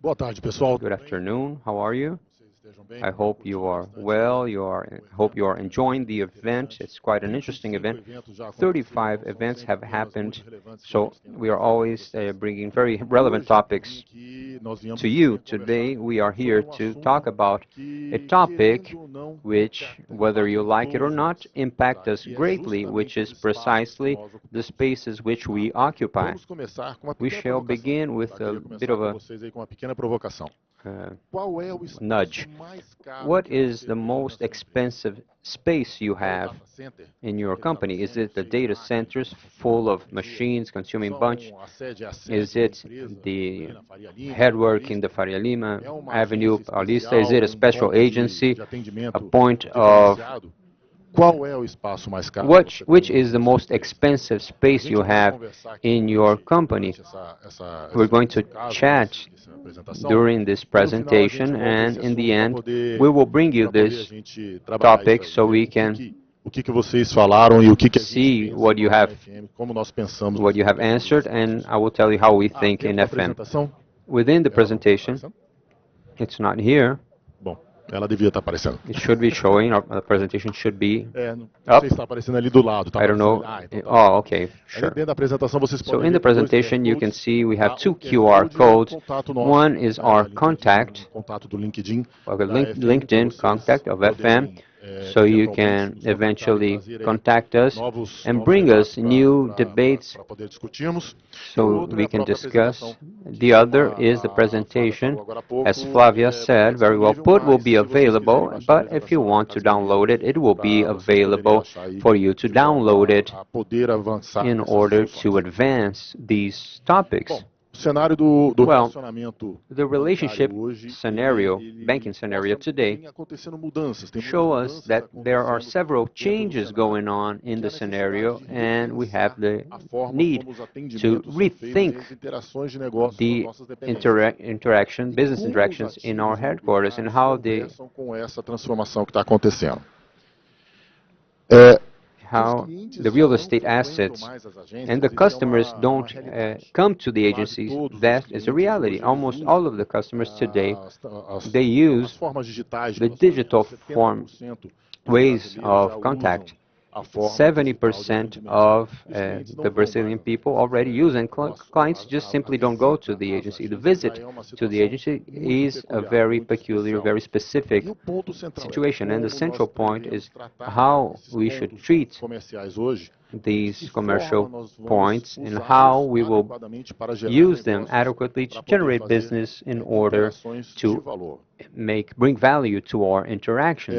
Boa tarde, pessoal. Good afternoon. How are you? Vocês estejam bem. I hope you are well. Hope you are enjoying the event. It's quite an interesting 25 event. eventos já aconteceram, 35 então são events sempre have temas happened, muito relevantes que a so gente tem na we are agenda para always vocês. bringing very E relevant hoje eu vim topics aqui, nós viemos to aqui you. para conversar Today we are here sobre to talk assunto about a que, topic querendo ou não, which, whether impacta you like it or todos not, nós, impact tá? us Que é greatly, which justamente os is espaços que precisely nós the ocupamos. spaces which Tá? we occupy. Vamos começar com uma We pequena shall provocação. begin with Tá? a Queria bit começar of com a vocês aí com uma pequena provocação. uh, Qual é o espaço nudge. mais caro What que is você the tem na most sua empresa? expensive space you É o have data center? in your Aquele data company? Is center it the cheio de data máquinas, centers funcionando full of todo dia? machines consuming bunch? A sede é a Is sede da it empresa the ali na Faria Lima, na headwork in the Paulista? Faria Lima É uma Avenue agência Paulista? Is it especial, a um special ponto agency, de a atendimento point of diferenciado? Qual é o espaço mais caro que você which tem is the na sua most empresa? expensive A space you gente vai have conversar aqui in your hoje, company? durante We're going to esse caso, chat essa apresentação, during this e no final a gente presentation, volta a esse and in the assunto end, we will bring you para poder a this gente trabalhar isso topic aí, so ver we can o que vocês falaram e o que a gente see pensa what you nós na have FM, como nós pensamos what you have respeito a esses answered, and espaços. I will tell you how we think in Dentro da FM. apresentação, Within the ela não está presentation, aparecendo? it's not here. Bom, ela devia estar aparecendo. It should be showing, or the presentation should be Não sei up. se está aparecendo ali do lado, está I don't aparecendo know. ali. Então tá bom. Oh, okay, Ali sure. dentro da apresentação vocês So podem in ver the que tem dois QR presentation, you can codes. see we have Tá? two O QR QR Code é o codes. contato nosso, One is our link aqui, contact, contato do LinkedIn or da FM para LinkedIn vocês contact of FM, poderem so you eventualmente can nos contactar e eventually trazer aí contact us novos and bring us debates new debates para poder discutirmos. E o so outro é we a can própria discuss. apresentação, que The como other is the a Flávia presentation. falou agora há As pouco, Flavia vai ficar said, very well disponível, put, will mas be se vocês quiserem available, baixar a but if you apresentação, ela vai want ficar to download disponível it, it will be para vocês poderem available baixar aí for you to de forma download it a poder avançar in nessas order to discussões. advance these topics. Bom, o cenário do Well, relacionamento the bancário relationship hoje, scenario, banking ele scenario mostra today, tem acontecendo mudanças, tem muitas show us mudanças that there are acontecendo several dentro do changes cenário, going on in que é the a necessidade scenario, de and we have repensar the a forma need como os to atendimentos são feitos e rethink as interações de negócio com as the nossas dependências. E business como os interactions in our ativos headquarters, and imobiliários how the conversam com essa transformação que está acontecendo. É, que os how clientes the já real não estate frequentam assets mais as and the agências, isso é customers uma don't realidade. come to the Quase agencies. todos os That is a clientes reality. hoje eles Almost all usam of the customers today, as they use formas digitais de the digital relacionamento. form 70% dos ways brasileiros já of usam contact. a forma digital de 70% atendimento. of E os clientes não the vão mais Brazilian às people agências. already use, and clients just A simply don't go to visita the às agency. The agências já visit é uma to the situação agency muito is a peculiar, very muito peculiar, especial. very specific E o ponto central situation, and the como central nós point devemos is tratar how esses we should pontos treat comerciais hoje, de que these forma commercial nós vamos points and how usá-los we will adequadamente para gerar use them negócios, adequately to para poder generate fazer business in order interações de to valor. bring value to our interactions.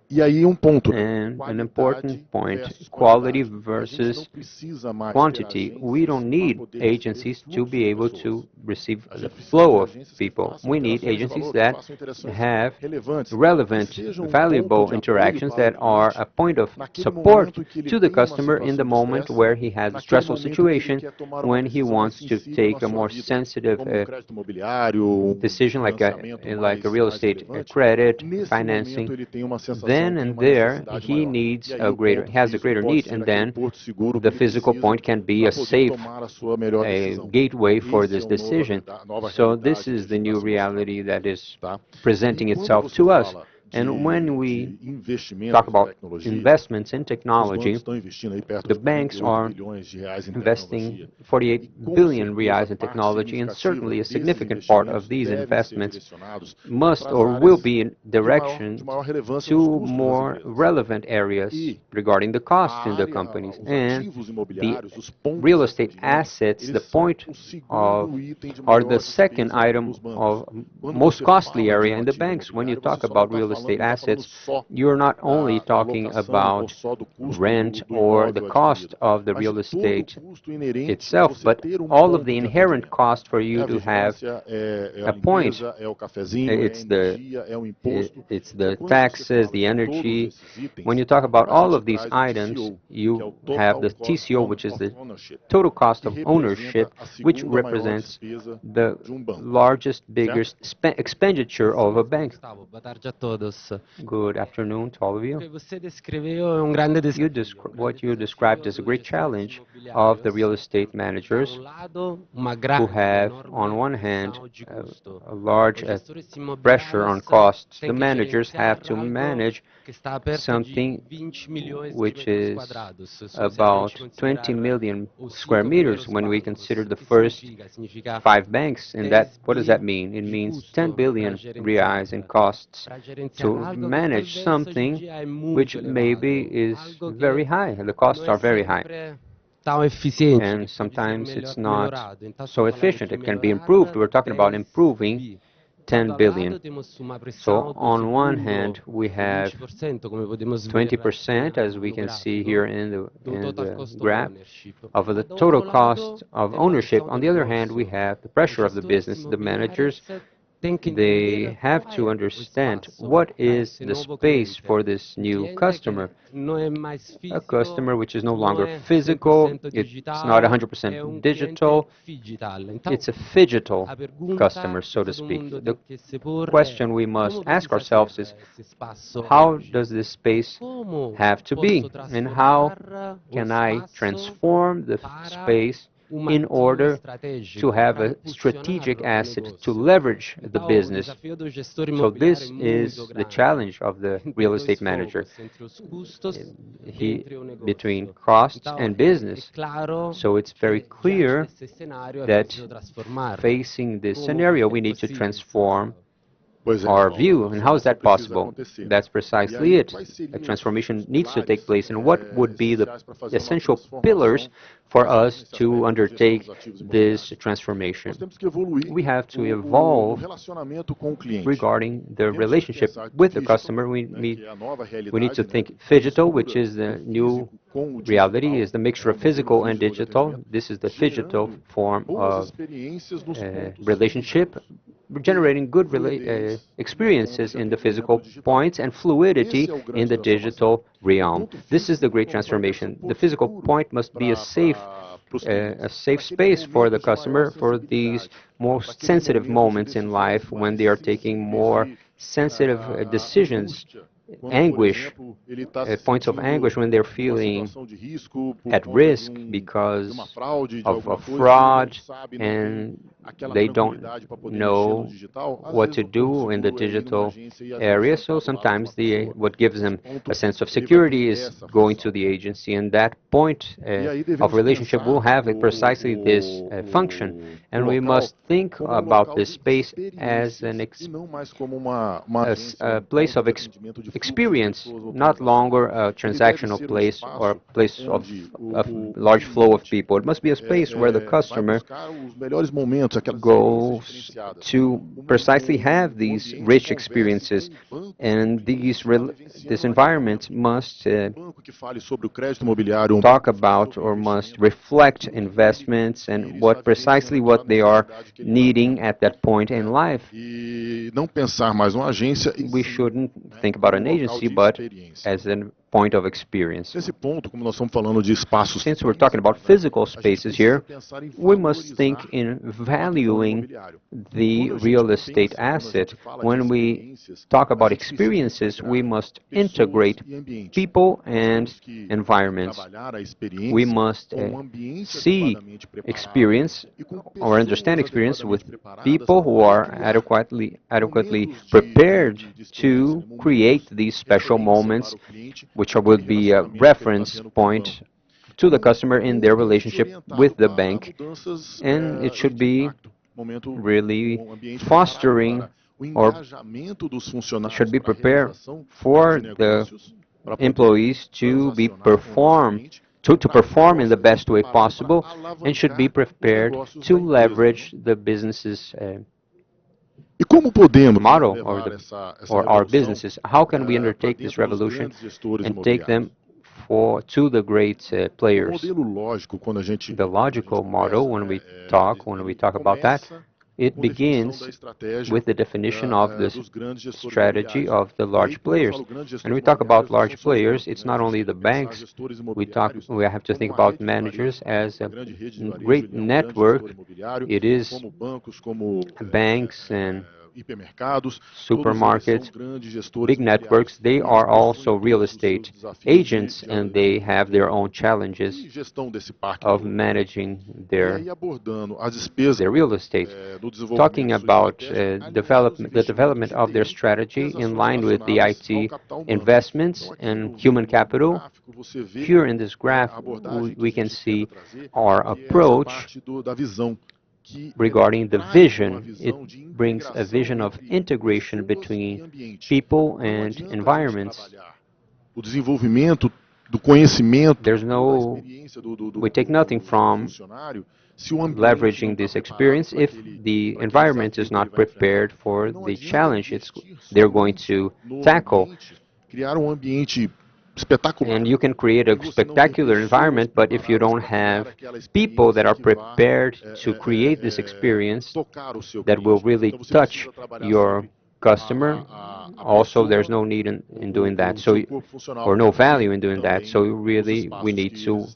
E aí um ponto, And an important qualidade point, versus quality quantidade. A gente não versus precisa mais ter quantity. We don't agências para need poder receber agencies to fluxo be de able pessoas. to receive A the gente precisa de flow of agências que people. façam We need interações de agencies valor, que that façam interações have relevantes, que relevant, sejam ponto valuable de apoio interactions para o that are cliente a point of naquele support momento em que ele to the tem uma customer in the situação de moment estresse, where he has a naquele stressful momento em que ele situation, quer tomar uma when he decisão mais wants to sensível na take a sua more vida, sensitive como um crédito imobiliário, decision financiamento like a real mais estate relevante. credit, Nesse momento financing. ele tem uma sensação, Then tem and uma there necessidade he maior. needs E aí a o greater, ponto has a físico greater pode need, ser and aquele then porto seguro que the ele physical precisa point can be para a poder safe tomar a sua melhor decisão. gateway for Esse é this o decision. nova So this realidade que a is gente the está new se mostrando, reality that is tá? E presenting quando itself você to us. fala And when we de investimentos talk em about tecnologia, investments in os technology, bancos estão investindo aí perto the de banks 48 are bilhões de reais em investing tecnologia. 48 E com billion certeza reais in parte technology, and significativa certainly a desses significant part of investimentos these devem ser investments direcionados must para as or will áreas be in de direction maior relevância nos to custos das more empresas. relevant areas E regarding the a costs in the área, companies. os And ativos the imobiliários, os pontos real de estate atendimento, assets, the eles são point o of, segundo item de are the maior second despesa item nos bancos. of Quando most você costly fala de area um in the ativo banks. When you imobiliário, você talk só não about está real falando, estate não está falando assets, só you're not only da talking locação ou about só do custo rent do or the imóvel cost adquirido, of the mas de real todo o estate custo inerente a itself, você but ter all of ponto the de inherent atendimento. cost for É you a to have vigilância, é a a point. limpeza, é o cafezinho, é a energia, é o imposto. It's Então, the quando você taxes, fala the de todos energy. esses When itens, you talk about a all gente of these traz o items, TCO, que é o you have Total the Cost TCO, which is of the Ownership, total cost que of representa ownership, a which segunda maior represents despesa the de um banco, largest, certo? biggest expenditure of a bank. Gustavo, boa tarde a todos. Good afternoon to all of you. What you described is a great challenge of the real estate managers who have, on one hand, a large pressure on costs. The managers have to manage something which is about 20 million square meters when we consider the first 5 banks. And that, what does that mean? It means 10 billion reais in costs to manage something which maybe is very high. The costs are very high. And sometimes it's not so efficient. It can be improved. We're talking about improving 10 billion. So on one hand, we have 20%, as we can see here in the graph, of the total cost of ownership. On the other hand, we have the pressure of the business. The managers, they have to understand what is the space for this new customer. A customer which is no longer physical, it's not 100% digital, it's a phygital customer, so to speak. The question we must ask ourselves is, how does this space have to be? And how can I transform the space in order to have a strategic asset to leverage the business? So this is the challenge of the real estate manager, between costs and business. So it's very clear that facing this scenario, we need to transform our view. And how is that possible? That's precisely it. A transformation needs to take place. And what would be the essential pillars for us to undertake this transformation? We have to evolve regarding the relationship with the customer. We need to think phygital, which is the new reality, is the mixture of physical and digital. This is the phygital form of relationship, generating good experiences in the physical points and fluidity in the digital realm. This is the great transformation. The physical point must be a safe space for the customer for these most sensitive moments in life when they are taking more sensitive decisions, anguish, points of anguish when they're feeling at risk because of a fraud and they don't know what to do in the digital area. So sometimes what gives them a sense of security is going to the agency, and that point of relationship will have precisely this function. And we must think about this space as a place of experience, not longer a transactional place or a place of large flow of people. It must be a space where the customer goes to precisely have these rich experiences, and this environment must talk about or must reflect investments and precisely what they are needing at that point in life. We shouldn't think about an agency, but as a point of experience. Since we're talking about physical spaces here, we must think in valuing the real estate asset. When we talk about experiences, we must integrate people and environments. We must see experience or understand experience with people who are adequately prepared to create these special moments, which would be a reference point to the customer in their relationship with the bank. And it should be really fostering or should be prepared for the employees to perform in the best way possible, and should be prepared to leverage the business's model or our businesses. How can we undertake this revolution and take them to the great players? The logical model, when we talk about that, it begins with the definition of the strategy of the large players. When we talk about large players, it's not only the banks. We have to think about managers as a great network. It is banks and supermarkets, big networks, they are also real estate agents, and they have their own challenges of managing their real estate. Talking about the development of their strategy in line with the IT investments and human capital, here in this graph we can see our approach regarding the vision. It brings a vision of integration between people and environments. There's no, we take nothing from leveraging this experience if the environment is not prepared for the challenge they're going to tackle. And you can create a spectacular environment, but if you don't have people that are prepared to create this experience that will really touch your customer, also there's no need in doing that, so, or no value in doing that. So really we need to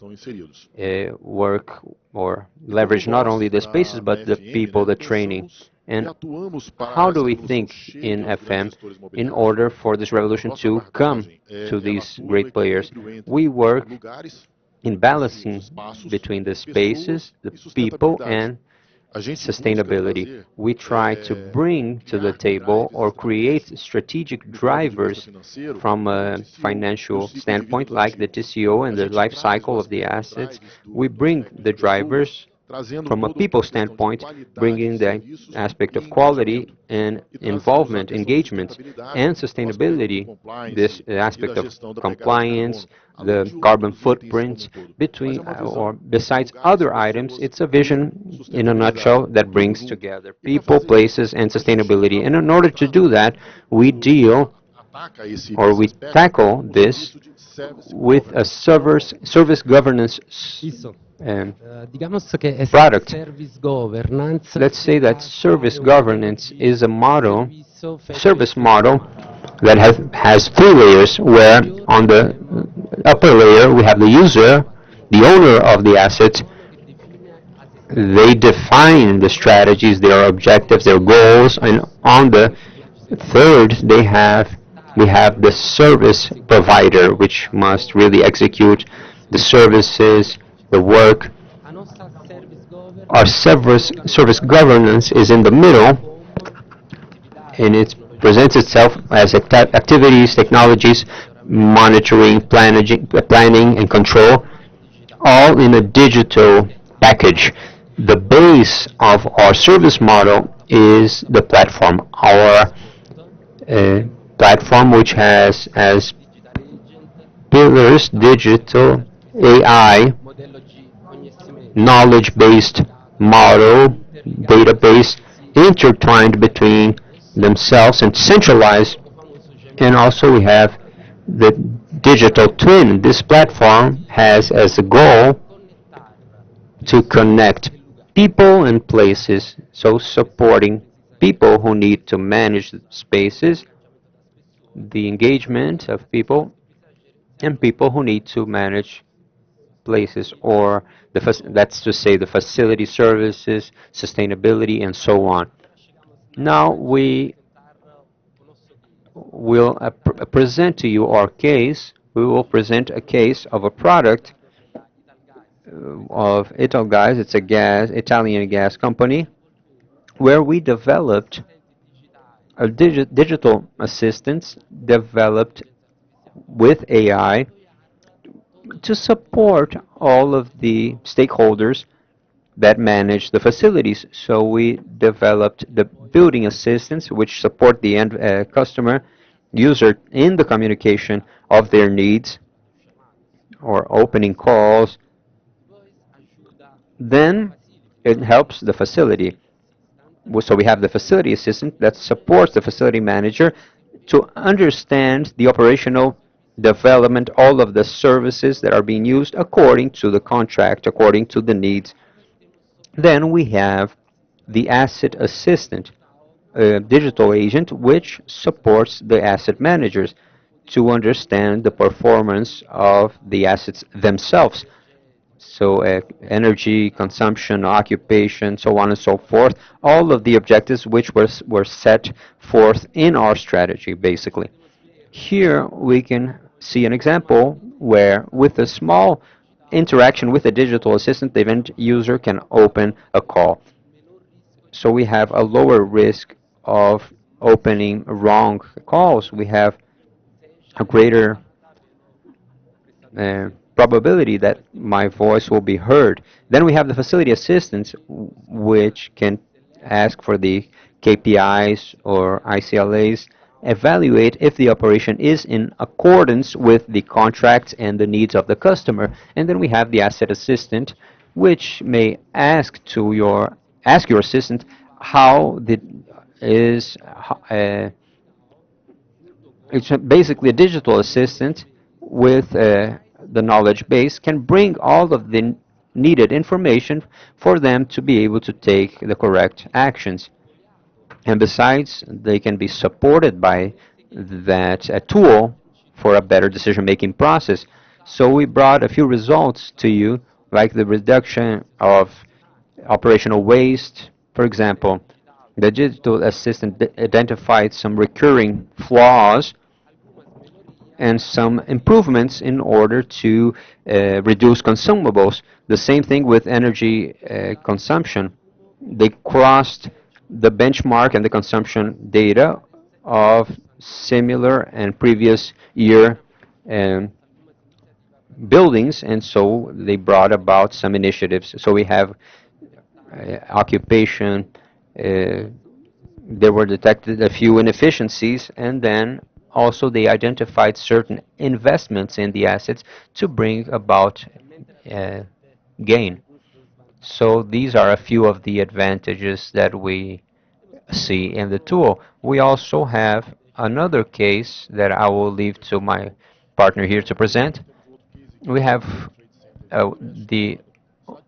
work or leverage not only the spaces but the people, the training. And how do we think in FM in order for this revolution to come to these great players? We work in balancing between the spaces, the people, and sustainability. We try to bring to the table or create strategic drivers from a financial standpoint, like the TCO and the life cycle of the assets. We bring the drivers from a people standpoint, bringing the aspect of quality and involvement, engagement, and sustainability, this aspect of compliance, the carbon footprint, between or besides other items. It's a vision in a nutshell that brings together people, places, and sustainability. And in order to do that, we deal or we tackle this with a service governance product. Let's say that service governance is a model, service model that has three layers, where on the upper layer we have the user, the owner of the asset. They define the strategies, their objectives, their goals, and on the third we have the service provider, which must really execute the services, the work. Our service governance is in the middle, and it presents itself as activities, technologies, monitoring, planning, and control, all in a digital package. The base of our service model is the platform. Our platform, which has as pillars digital, AI, knowledge-based model, database, intertwined between themselves and centralized. And also we have the digital twin. This platform has as a goal to connect people and places, so supporting people who need to manage spaces, the engagement of people, and people who need to manage places, or that's to say the facility services, sustainability, and so on. Now we will present to you our case. We will present a case of a product of Italgas. It's a Italian gas company, where we developed a digital assistance developed with AI to support all of the stakeholders that manage the facilities. So we developed the building assistance, which support the end customer user in the communication of their needs or opening calls. Then it helps the facility. So we have the facility assistant that supports the facility manager to understand the operational development, all of the services that are being used according to the contract, according to the needs. Then we have the asset assistant, a digital agent, which supports the asset managers to understand the performance of the assets themselves. So energy, consumption, occupation, so on and so forth, all of the objectives which were set forth in our strategy, basically. Here we can see an example where with a small interaction with a digital assistant, the end user can open a call. So we have a lower risk of opening wrong calls. We have a greater probability that my voice will be heard. Then we have the facility assistants, which can ask for the KPIs or ICLAs, evaluate if the operation is in accordance with the contracts and the needs of the customer. And then we have the asset assistant, which may ask your assistant how the is it's basically a digital assistant with the knowledge base can bring all of the needed information for them to be able to take the correct actions. And besides, they can be supported by that tool for a better decision-making process. So we brought a few results to you, like the reduction of operational waste. For example, the digital assistant identified some recurring flaws and some improvements in order to reduce consumables. The same thing with energy consumption. They crossed the benchmark and the consumption data of similar and previous year um, buildings, and so they brought about some initiatives. So we have occupation, there were detected a few inefficiencies, and then also they identified certain investments in the assets to bring about uh, gain. So these are a few of the advantages that we see in the tool. We also have another case that I will leave to my partner here to present. We have the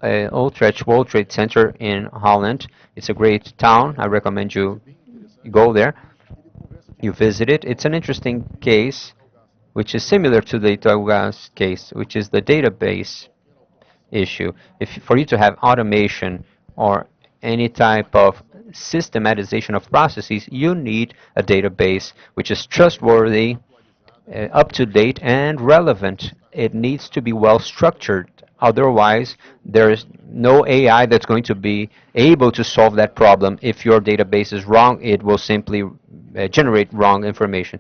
Utrecht World Trade Center in Holland. It's a great town. I recommend you go there. You visit it. It's an interesting case, which is similar to the Itaú's case, which is the database issue. If for you to have automation or any type of systematization of processes, you need a database which is trustworthy, up to date, and relevant. It needs to be well structured. Otherwise, there is no AI that's going to be able to solve that problem. If your database is wrong, it will simply generate wrong information.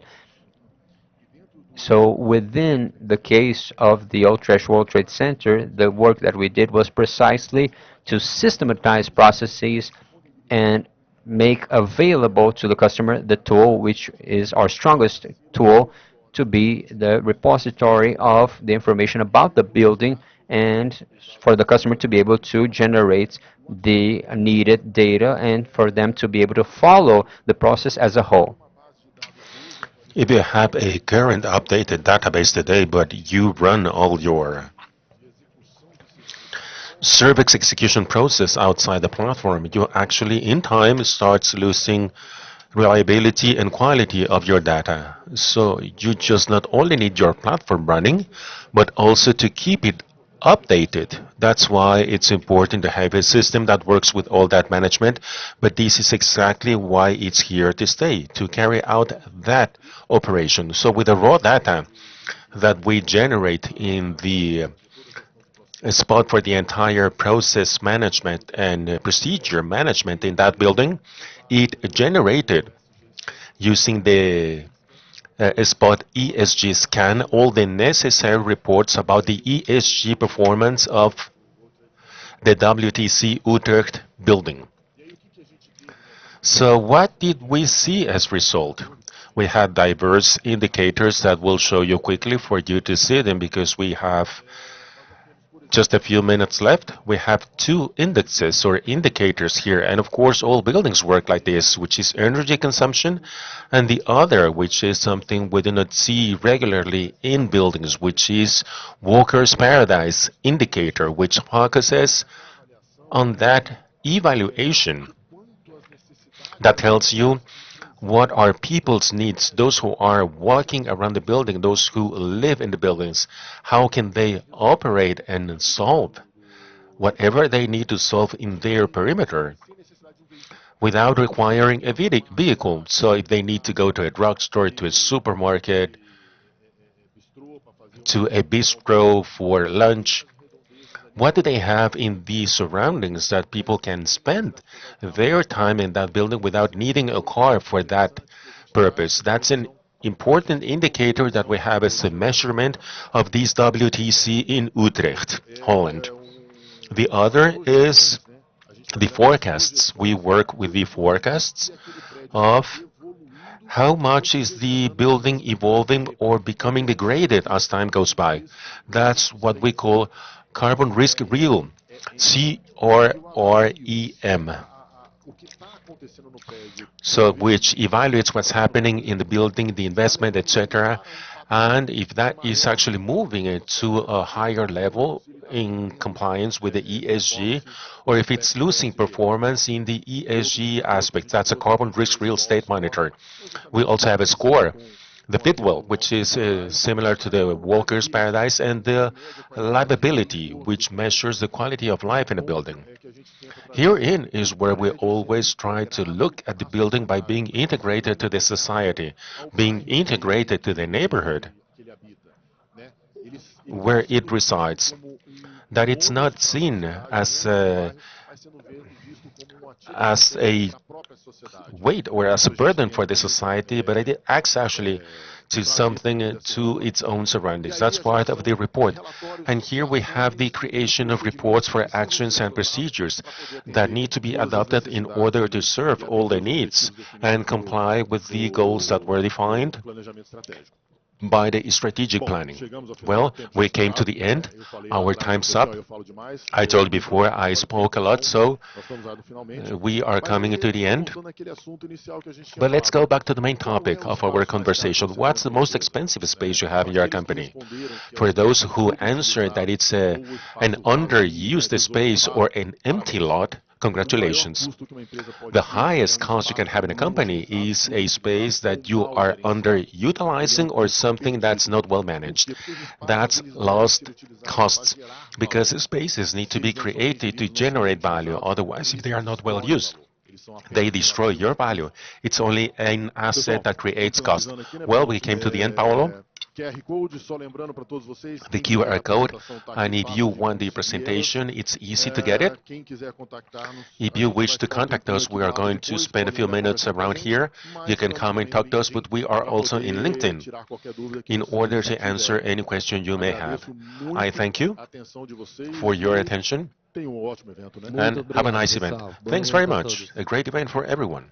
So within the case of the Utrecht World Trade Center, the work that we did was precisely to systematize processes and make available to the customer the tool which is our strongest tool to be the repository of the information about the building and for the customer to be able to generate the needed data and for them to be able to follow the process as a whole. If you have a current updated database today, but you run all your service execution process outside the platform, you actually in time starts losing reliability and quality of your data. So you just not only need your platform running, but also to keep it updated. That's why it's important to have a system that works with all that management, but this is exactly why it's here to stay, to carry out that operation. So with the raw data that we generate in the spot for the entire process management and procedure management in that building, it generated using the spot ESG scan all the necessary reports about the ESG performance of the WTC Utrecht building. So what did we see as result? We had diverse indicators that we'll show you quickly for you to see them because we have just a few minutes left. We have two indexes or indicators here, and of course all buildings work like this, which is energy consumption, and the other, which is something we do not see regularly in buildings, which is Walker's Paradise indicator, which focuses on that evaluation that tells you what are people's needs, those who are walking around the building, those who live in the buildings, how can they operate and solve whatever they need to solve in their perimeter without requiring a vehicle. So if they need to go to a drugstore, to a supermarket, to a bistro for lunch, what do they have in the surroundings that people can spend their time in that building without needing a car for that purpose? That's an important indicator that we have as a measurement of these WTC in Utrecht, Holland. The other is the forecasts. We work with the forecasts of how much is the building evolving or becoming degraded as time goes by. That's what we call carbon risk real, CRREM. So which evaluates what's happening in the building, the investment, etc. And if that is actually moving it to a higher level in compliance with the ESG, or if it's losing performance in the ESG aspects. That's a carbon risk real estate monitor. We also have a score, the Fitwell, which is similar to the Walker's Paradise, and the livability, which measures the quality of life in a building. Herein is where we always try to look at the building by being integrated to the society, being integrated to the neighborhood where it resides, that it's not seen as a weight or as a burden for the society, but it acts actually to something to its own surroundings. That's part of the report. And here we have the creation of reports for actions and procedures that need to be adopted in order to serve all the needs and comply with the goals that were defined by the strategic planning. Well, we came to the end. Our time's up. I told before I spoke a lot, so we are coming to the end. But let's go back to the main topic of our conversation. What's the most expensive space you have in your company? For those who answer that it's an underused space or an empty lot, congratulations. The highest cost you can have in a company is a space that you are underutilizing or something that's not well managed. That's lost costs, because spaces need to be created to generate value. Otherwise, if they are not well used, they destroy your value. It's only an asset that creates cost. Well, we came to the end, Paolo. The QR code, and if you want the presentation, it's easy to get it. If you wish to contact us, we are going to spend a few minutes around here. You can come and talk to us, but we are also in LinkedIn in order to answer any question you may have. I thank you for your attention and have a nice event. Thanks very much. A great event for everyone.